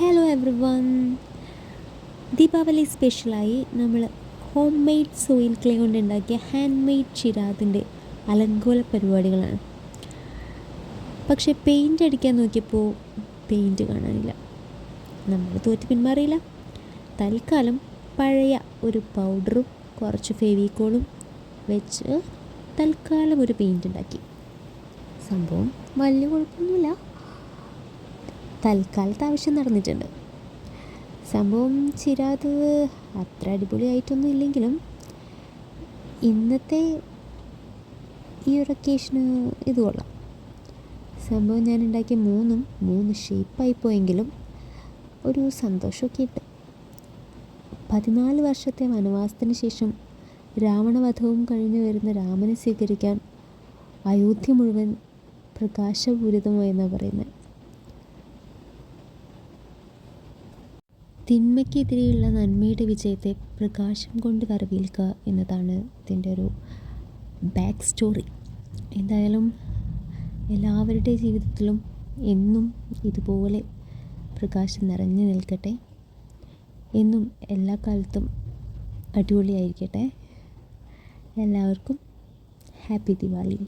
Hello everyone. Deepavali സ്പെഷ്യലായി നമ്മൾ home made soil clay കൊണ്ട് ഉണ്ടാക്കിയ ഹാൻഡ് മെയ്ഡ് ചിരാതിൻ്റെ അലങ്കോല പരിപാടികളാണ്. പക്ഷേ പെയിൻ്റ് അടിക്കാൻ നോക്കിയപ്പോൾ പെയിൻറ്റ് കാണാനില്ല. നമ്മൾ തോറ്റ് പിന്മാറിയില്ല. തൽക്കാലം പഴയ ഒരു പൗഡറും കുറച്ച് ഫെവിക്കോളും വെച്ച് തൽക്കാലം ഒരു പെയിൻ്റ് ഉണ്ടാക്കി. സംഭവം വലിയ കുഴപ്പമൊന്നുമില്ല. തൽക്കാലത്തെ ആവശ്യം നടന്നിട്ടുണ്ട്. സംഭവം ചിരാത് അത്ര അടിപൊളിയായിട്ടൊന്നും ഇല്ലെങ്കിലും ഇന്നത്തെ ഈ ഒരു ഒക്കേഷന് ഇത് കൊള്ളാം. സംഭവം ഞാൻ ഉണ്ടാക്കിയ മൂന്ന് ഷേപ്പായി പോയെങ്കിലും ഒരു സന്തോഷമൊക്കെ ഉണ്ട്. 14 വർഷത്തെ വനവാസത്തിന് ശേഷം രാവണവധവും കഴിഞ്ഞു വരുന്ന രാമനെ സ്വീകരിക്കാൻ അയോധ്യ മുഴുവൻ പ്രകാശപൂരിതമായെന്നാണ് പറയുന്നത്. തിന്മയ്ക്കെതിരെയുള്ള നന്മയുടെ വിജയത്തെ പ്രകാശം കൊണ്ട് വരവേൽക്കുക എന്നതാണ് ഇതിൻ്റെ ഒരു ബാക്ക് സ്റ്റോറി. എന്തായാലും എല്ലാവരുടെ ജീവിതത്തിലും എന്നും ഇതുപോലെ പ്രകാശം നിറഞ്ഞു നിൽക്കട്ടെ. എന്നും എല്ലാ കാലത്തും അടിപൊളിയായിരിക്കട്ടെ. എല്ലാവർക്കും ഹാപ്പി ദിവാലി.